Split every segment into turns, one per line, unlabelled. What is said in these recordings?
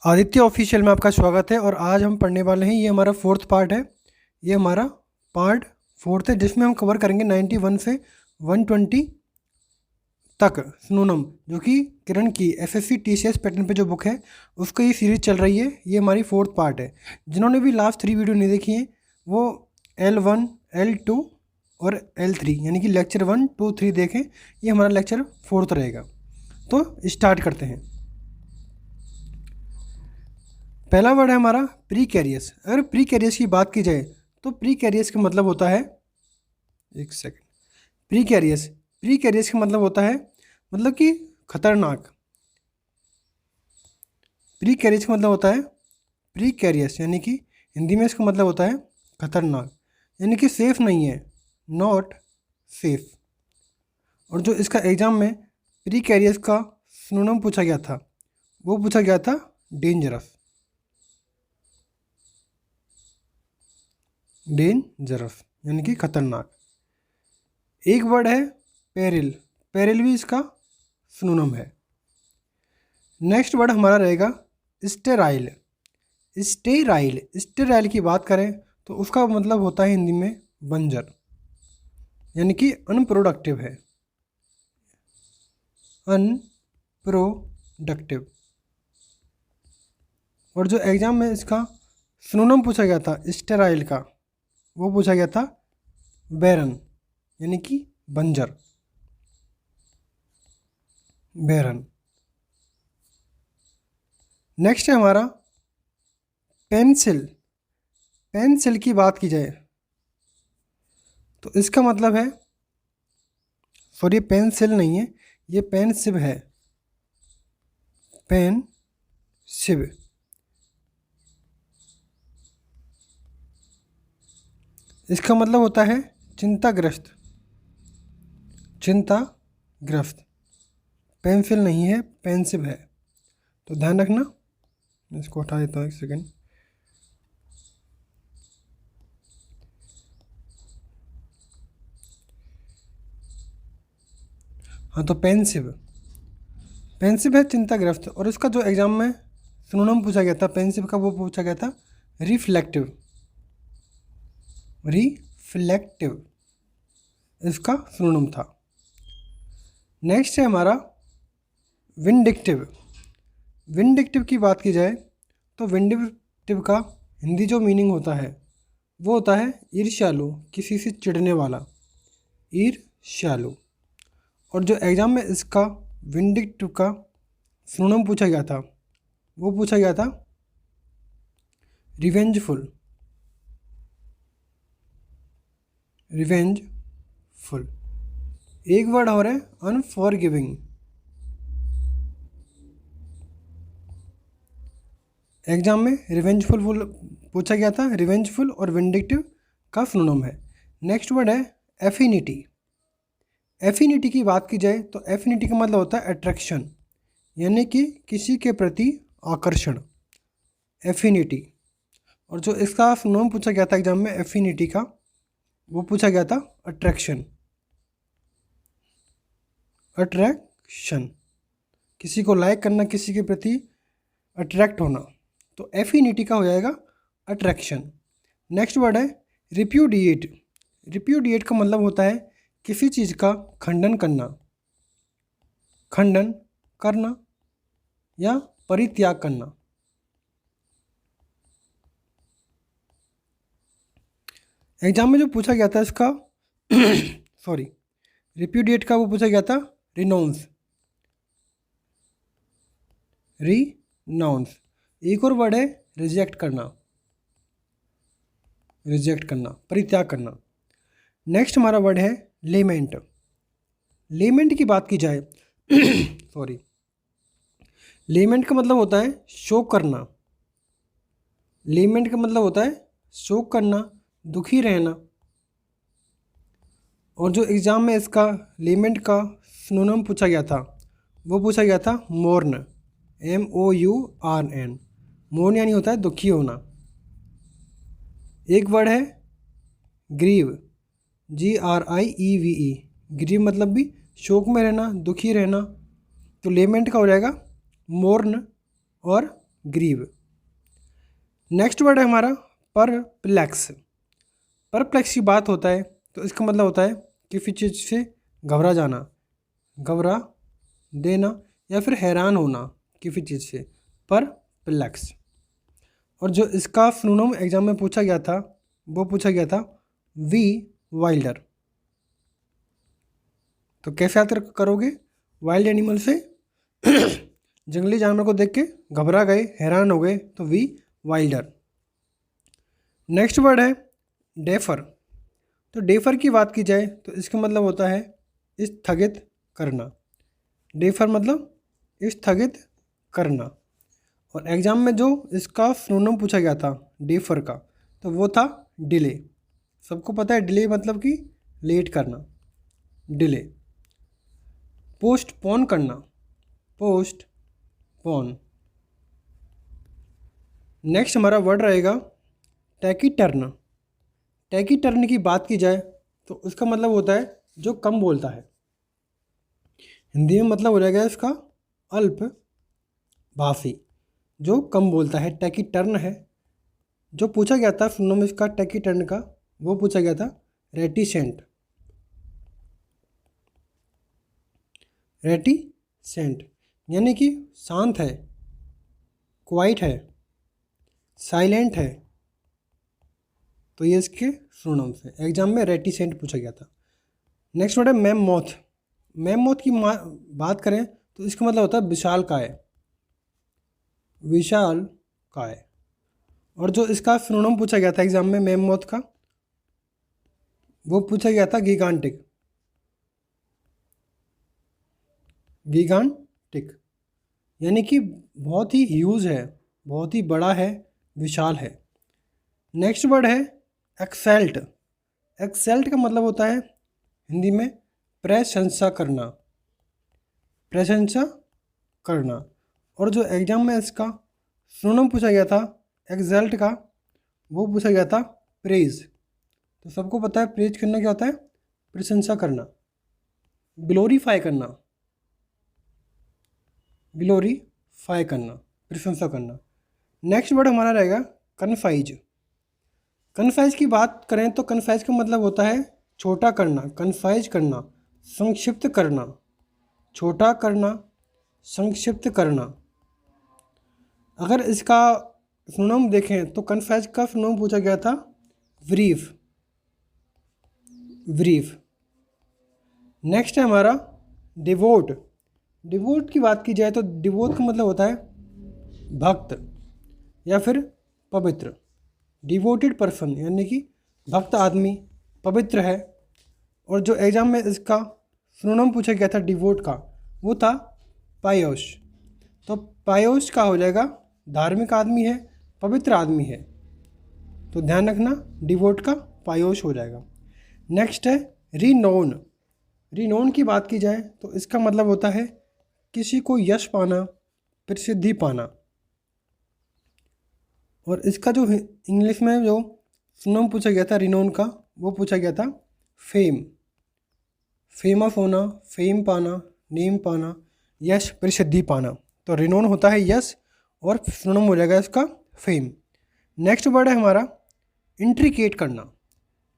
Aditya official में आपका स्वागत है। और आज हम पढ़ने वाले हैं, ये हमारा फोर्थ पार्ट है। ये हमारा पार्ट फोर्थ है जिसमें हम कवर करेंगे 91 से 120 तक सिनोनिम, जो कि किरण की एसएससी टीसीएस पैटर्न पे जो बुक है उसका ये सीरीज चल रही है। ये हमारी फोर्थ पार्ट है। जिन्होंने भी लास्ट 3 वीडियो नहीं देखी हैं वो L1, L2 और L3 यानी कि लेक्चर 1, 2, 3 देखें। ये हमारा लेक्चर फोर्थ रहेगा। तो स्टार्ट करते हैं। पहला वर्ड है हमारा प्री कैरियस। अगर प्री कैरियस की बात की जाए तो प्री कैरियस का मतलब होता है, एक सेकंड, प्री कैरियस का मतलब होता है मतलब कि खतरनाक। प्री कैरियस का मतलब होता है प्री कैरियस यानी कि हिंदी में इसका मतलब होता है खतरनाक, यानी कि सेफ नहीं है, नॉट सेफ। और जो इसका एग्जाम में प्री कैरियस का सिनोनिम पूछा गया था वो पूछा गया था डेंजरस। डेंजरस यानी कि खतरनाक। एक वर्ड है पेरिल। पेरिल भी इसका सिनोनिम है। नेक्स्ट वर्ड हमारा रहेगा स्टेराइल। स्टेराइल की बात करें तो उसका मतलब होता है हिंदी में बंजर, यानी कि अनप्रोडक्टिव है, अनप्रोडक्टिव। और जो एग्जाम में इसका सिनोनिम पूछा गया था स्टेराइल का वो पूछा गया था बैरन, यानी कि बंजर, बैरन। नेक्स्ट है हमारा पेंसिल। पेंसिल की बात की जाए तो इसका मतलब है, सॉरी पेंसिल नहीं है, ये पेनसिव है, पेनसिव। इसका मतलब होता है चिंताग्रस्त, चिंताग्रस्त। पेंसिल नहीं है, पेंसिव है, तो ध्यान रखना। इसको हटा देता हूँ, एक सेकेंड। हाँ, तो पेंसिव है, चिंताग्रस्त। और इसका जो एग्जाम में सिनोनिम पूछा गया था पेंसिव का वो पूछा गया था रिफ्लेक्टिव। इसका सिनोनिम था। नेक्स्ट है हमारा विंडिक्टिव। विंडिक्टिव की बात की जाए तो विंडिक्टिव का हिंदी जो मीनिंग होता है वो होता है ईर्ष्यालु, किसी से चिढ़ने वाला, ईर्ष्यालु। और जो एग्जाम में इसका विंडिक्टिव का सिनोनिम पूछा गया था वो पूछा गया था रिवेंजफुल। एक वर्ड और है अनफॉरगिविंग। एग्जाम में रिवेंजफुल पूछा गया था, रिवेंजफुल और विंडिक्टिव का सिनोनिम है। नेक्स्ट वर्ड है एफिनिटी। एफिनिटी की बात की जाए तो एफिनिटी का मतलब होता है अट्रैक्शन, यानी कि किसी के प्रति आकर्षण, एफिनिटी। और जो इसका सिनोनिम पूछा गया था एग्जाम में एफिनिटी का वो पूछा गया था अट्रैक्शन। किसी को लाइक करना, किसी के प्रति अट्रैक्ट होना, तो एफिनिटी का हो जाएगा अट्रैक्शन। नेक्स्ट वर्ड है रिप्यूडिएट। रिप्यूडिएट का मतलब होता है किसी चीज़ का खंडन करना या परित्याग करना। एग्जाम में जो पूछा गया था इसका सॉरी रिप्यूडिएट का वो पूछा गया था रिनाउंस। एक और वर्ड है रिजेक्ट करना, परित्याग करना। नेक्स्ट हमारा वर्ड है लेमेंट। लेमेंट की बात की जाए सॉरी लेमेंट का मतलब होता है शोक करना। लेमेंट का मतलब होता है शोक करना, दुखी रहना। और जो एग्ज़ाम में इसका लेमेंट का सिनोनिम पूछा गया था वो पूछा गया था मोर्न, MOURN। मोर्न यानी होता है दुखी होना। एक वर्ड है ग्रीव, GRIEVE। ग्रीव मतलब भी शोक में रहना, दुखी रहना। तो लेमेंट का हो जाएगा मोर्न और ग्रीव। नेक्स्ट वर्ड है हमारा परप्लेक्स। परप्लेक्स की बात होता है तो इसका मतलब होता है किसी चीज़ से घबरा जाना, घबरा देना या फिर हैरान होना किसी चीज़ से, परप्लेक्स। और जो इसका सिनोनिम एग्जाम में पूछा गया था वो पूछा गया था वी वाइल्डर। तो कैसे याद करोगे? वाइल्ड एनिमल से जंगली जानवर को देख के घबरा गए, हैरान हो गए, तो वी वाइल्डर। नेक्स्ट वर्ड है डेफर। तो डेफर की बात की जाए तो इसका मतलब होता है स्थगित करना। डेफर मतलब स्थगित करना। और एग्ज़ाम में जो इसका सिनोनिम पूछा गया था डेफर का तो वो था डिले। सबको पता है डिले मतलब कि लेट करना, डिले। पोस्टपोन करना, पोस्टपोन। नेक्स्ट हमारा वर्ड रहेगा टैकीटर्न। टैकीटर्न की बात की जाए तो उसका मतलब होता है जो कम बोलता है। हिंदी में मतलब हो जाएगा इसका अल्पभाषी, जो कम बोलता है। टैकीटर्न है। जो पूछा गया था सिनोनिम इसका टैकीटर्न का वो पूछा गया था रेटिसेंट। रेटिसेंट यानी कि शांत है, क्वाइट है, साइलेंट है। तो ये इसके सिनोनिम से एग्जाम में रेटिसेंट पूछा गया था। नेक्स्ट वर्ड है मैममॉथ। मैममॉथ की बात करें तो इसका मतलब होता है विशालकाय, विशालकाय। और जो इसका सिनोनिम पूछा गया था एग्जाम में मैममॉथ का वो पूछा गया था गिगांटिक, गिगांटिक यानी कि बहुत ही ह्यूज है, बहुत ही बड़ा है, विशाल है। नेक्स्ट वर्ड है एक्सेल्ट। एक्सेल्ट का मतलब होता है हिंदी में प्रशंसा करना, प्रशंसा करना। और जो एग्जाम में इसका सिनोनिम पूछा गया था एक्सेल्ट का वो पूछा गया था प्रेज। तो सबको पता है प्रेज करना क्या होता है? प्रशंसा करना, ग्लोरीफाई करना, ग्लोरीफाई करना, प्रशंसा करना। नेक्स्ट वर्ड हमारा रहेगा कन्फाइज। कन्फाइज की बात करें तो कन्फाइज का मतलब होता है छोटा करना, कन्फाइज करना, संक्षिप्त करना, छोटा करना, संक्षिप्त करना। अगर इसका सिनोनिम देखें तो कन्फाइज का सिनोनिम पूछा गया था ब्रीफ, ब्रीफ। नेक्स्ट है हमारा डिवोट। डिवोट की बात की जाए तो डिवोट का मतलब होता है भक्त या फिर पवित्र। डिवोटेड पर्सन यानी कि भक्त आदमी, पवित्र है। और जो एग्जाम में इसका सिनोनिम पूछा गया था डिवोट का वो था पायोस। तो पायोस का हो जाएगा धार्मिक आदमी है, पवित्र आदमी है। तो ध्यान रखना डिवोट का पायोस हो जाएगा। नेक्स्ट है रिनोन। रिनोन की बात की जाए तो इसका मतलब होता है किसी को यश पाना, प्रसिद्धि पाना। और इसका जो इंग्लिश में जो सिनोनिम पूछा गया था रिनोन का वो पूछा गया था फेम, फेमस होना, फेम पाना, नेम पाना, यश, प्रसिद्धि पाना। तो रिनोन होता है यश और सिनोनिम हो जाएगा इसका फेम। नेक्स्ट वर्ड है हमारा इंट्रिकेट करना।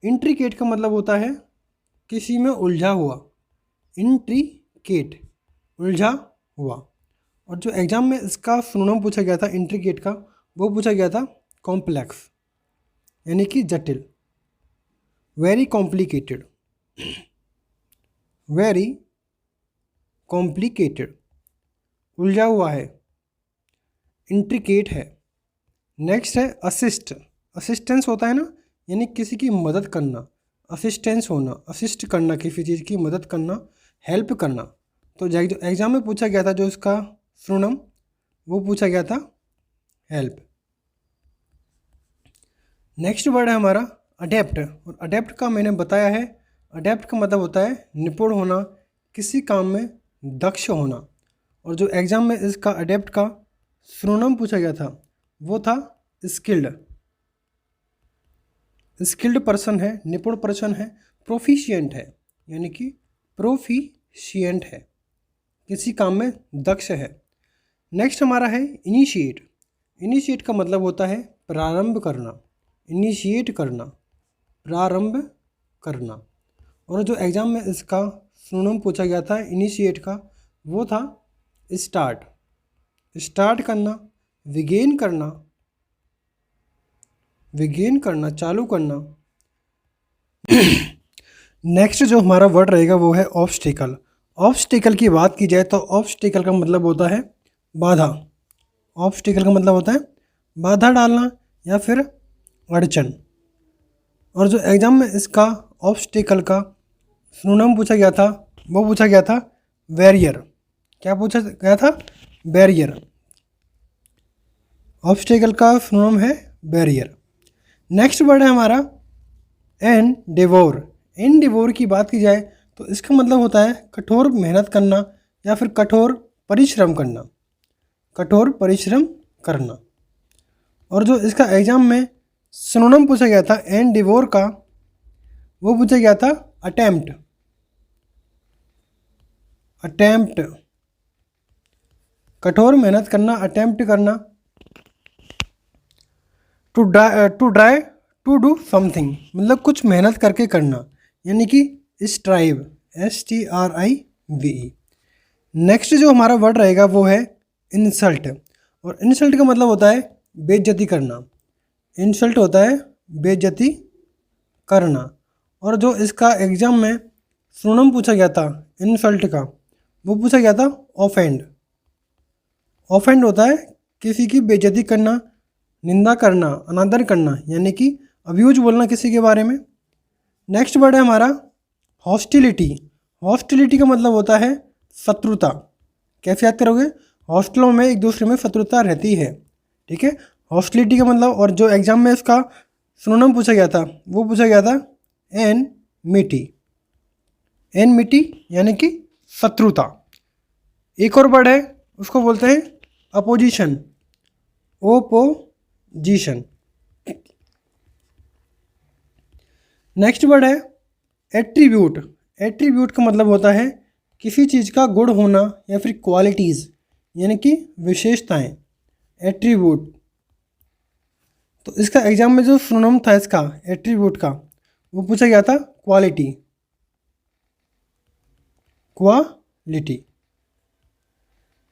इंट्रिकेट का मतलब होता है किसी में उलझा हुआ, इंट्रिकेट, उलझा हुआ। और जो एग्जाम में इसका सिनोनिम पूछा गया था इंट्रिकेट का वो पूछा गया था कॉम्प्लेक्स यानी कि जटिल, वेरी कॉम्प्लिकेटेड, वेरी कॉम्प्लिकेटेड, उलझा हुआ है, इंट्रिकेट है। नेक्स्ट है असिस्ट। असिस्टेंस होता है ना, यानी किसी की मदद करना, असिस्टेंस होना, असिस्ट करना, किसी चीज़ की मदद करना, हेल्प करना। तो जो एग्जाम में पूछा गया था जो इसका सिनोनिम वो पूछा गया था हेल्प। नेक्स्ट वर्ड है हमारा अडेप्ट। और अडेप्ट का मैंने बताया है, अडेप्ट का मतलब होता है निपुण होना, किसी काम में दक्ष होना। और जो एग्ज़ाम में इसका अडेप्ट का सिनोनिम पूछा गया था वो था स्किल्ड। स्किल्ड पर्सन है, निपुण पर्सन है, प्रोफिशिएंट है यानी कि प्रोफिशिएंट है, किसी काम में दक्ष है। नेक्स्ट हमारा है इनिशिएट। इनिशिएट का मतलब होता है प्रारंभ करना, इनिशिएट करना, प्रारंभ करना। और जो एग्ज़ाम में इसका सिनोनिम पूछा गया था इनिशिएट का, वो था स्टार्ट, स्टार्ट करना, बिगिन करना, बिगिन करना, चालू करना। नेक्स्ट जो हमारा वर्ड रहेगा वो है ऑब्स्टिकल। ऑब्स्टिकल की बात की जाए तो ऑब्स्टिकल का मतलब होता है बाधा। ऑब्स्टिकल का मतलब होता है बाधा डालना या फिर अड़चन। और जो एग्ज़ाम में इसका ऑब्स्टिकल का सिनोनिम पूछा गया था वो पूछा गया था बैरियर। क्या पूछा गया था? बैरियर। ऑब्स्टिकल का सिनोनिम है बैरियर। नेक्स्ट वर्ड है हमारा एंडेवोर। एंडेवोर की बात की जाए तो इसका मतलब होता है कठोर मेहनत करना या फिर कठोर परिश्रम करना, कठोर परिश्रम करना। और जो इसका एग्ज़ाम में सिनोनिम पूछा गया था एंडेवोर का, वो पूछा गया था अटेम्प्ट, अटेम्प्ट, कठोर मेहनत करना, अटेम्प्ट करना। ट्राई टू डू समथिंग मतलब कुछ मेहनत करके करना, यानी कि स्ट्राइव, STRIVE। नेक्स्ट जो हमारा वर्ड रहेगा वो है इंसल्ट। और इंसल्ट का मतलब होता है बेइज्जती करना। इंसल्ट होता है बेइज्जती करना। और जो इसका एग्ज़ाम में सिनोनिम पूछा गया था इंसल्ट का, वो पूछा गया था ऑफेंड। ऑफेंड होता है किसी की बेइज्जती करना, निंदा करना, अनादर करना, यानी कि अब्यूज बोलना किसी के बारे में। नेक्स्ट वर्ड है हमारा हॉस्टिलिटी। हॉस्टिलिटी का मतलब होता है शत्रुता। कैसे याद करोगे? हॉस्टलों में एक दूसरे में शत्रुता रहती है, ठीक है। हॉस्टिलिटी का मतलब, और जो एग्ज़ाम में इसका सिनोनिम पूछा गया था वो पूछा गया था एनमिटी। एनमिटी यानी कि शत्रुता। एक और वर्ड है उसको बोलते हैं अपोजिशन, ओपोजिशन। नेक्स्ट वर्ड है एट्रीब्यूट। एट्रीब्यूट का मतलब होता है किसी चीज़ का गुण होना या फिर क्वालिटीज़, यानी कि विशेषताएं, एट्रीब्यूट। तो इसका एग्जाम में जो सिनोनिम था इसका एट्रीब्यूट का, वो पूछा गया था क्वालिटी, क्वालिटी।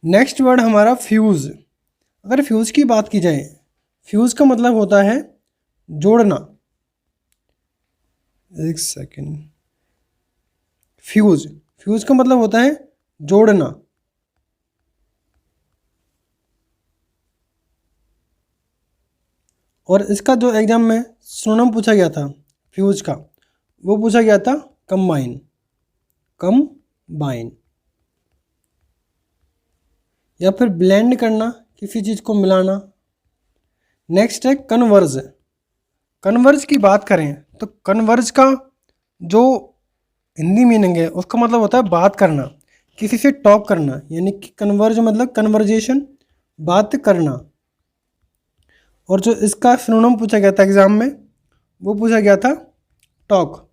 नेक्स्ट वर्ड हमारा फ्यूज़। अगर फ्यूज़ की बात की जाए, फ्यूज़ का मतलब होता है जोड़ना। एक सेकेंड। फ्यूज़, फ्यूज़ का मतलब होता है जोड़ना। और इसका जो एग्जाम में सिनोनिम पूछा गया था फ्यूज़ का, वो पूछा गया था कंबाइन, कंबाइन, या फिर ब्लेंड करना, किसी चीज़ को मिलाना। नेक्स्ट है कन्वर्ज। कन्वर्ज की बात करें तो कन्वर्ज का जो हिंदी मीनिंग है उसका मतलब होता है बात करना, किसी से टॉक करना, यानी कि कन्वर्ज मतलब कन्वर्जेशन, बात करना। और जो इसका सिनोनिम पूछा गया था एग्जाम में, वो पूछा गया था टॉक।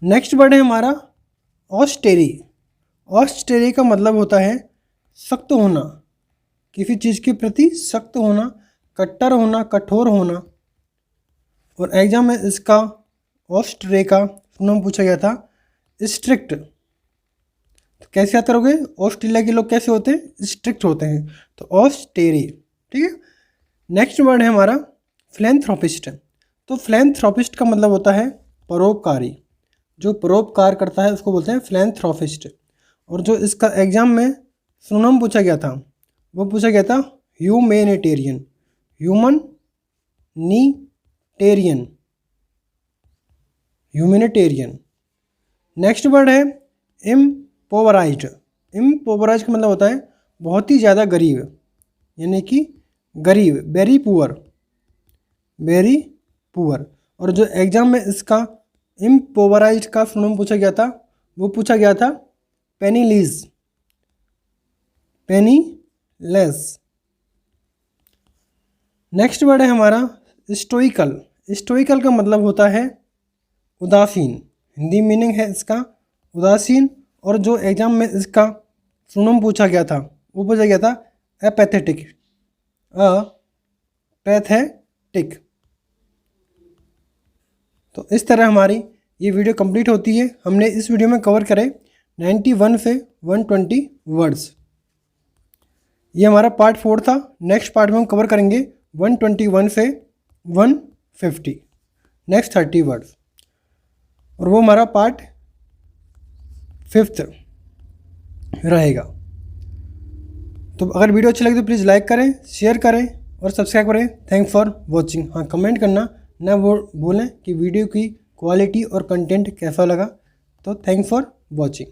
नेक्स्ट वर्ड है हमारा ऑस्टेरी। ऑस्टेरी का मतलब होता है सख्त होना, किसी चीज़ के प्रति सख्त होना, कट्टर होना, कठोर होना। और एग्जाम में इसका ऑस्ट्रे का सिनोनिम पूछा गया था स्ट्रिक्ट। तो कैसे याद करोगे? ऑस्ट्रेलिया के लोग कैसे होते हैं? स्ट्रिक्ट होते हैं, तो ऑस्टेरी, ठीक है। नेक्स्ट वर्ड है हमारा फिलैंथ्रोपिस्ट। तो फिलैंथ्रोपिस्ट का मतलब होता है परोपकारी, जो परोपकार करता है उसको बोलते हैं फिलैंथ्रोपिस्ट। और जो इसका एग्जाम में सिनोनिम पूछा गया था, वो पूछा गया था humanitarian, humanitarian, humanitarian. Next word है इम्पोवराइज्ड। इम्पोवराइज्ड का मतलब होता है बहुत ही ज़्यादा गरीब, यानी कि गरीब, वेरी पुअर, वेरी पुअर। और जो एग्जाम में इसका इम्पोवराइज्ड का सिनोनिम पूछा गया था, वो पूछा गया था पेनीलीज, पेनीलेस। नेक्स्ट वर्ड है हमारा स्टोइकल। स्टोइकल का मतलब होता है उदासीन, हिंदी मीनिंग है इसका उदासीन। और जो एग्जाम में इसका सिनोनिम पूछा गया था, वो पूछा गया था एपैथेटिक, अ पैथेटिक। तो इस तरह हमारी ये वीडियो कंप्लीट होती है। हमने इस वीडियो में कवर करे 91 से 120 वर्ड्स। ये हमारा पार्ट 4 था। नेक्स्ट पार्ट में हम कवर करेंगे 121 से 150, नेक्स्ट 30 वर्ड्स, और वो हमारा पार्ट 5th रहेगा। तो अगर वीडियो अच्छी लगी तो प्लीज़ लाइक करें, शेयर करें और सब्सक्राइब करें। Thanks for watching. हाँ, कमेंट करना ना वो बोलें कि वीडियो की क्वालिटी और कंटेंट कैसा लगा। तो थैंक्स फॉर वॉचिंग।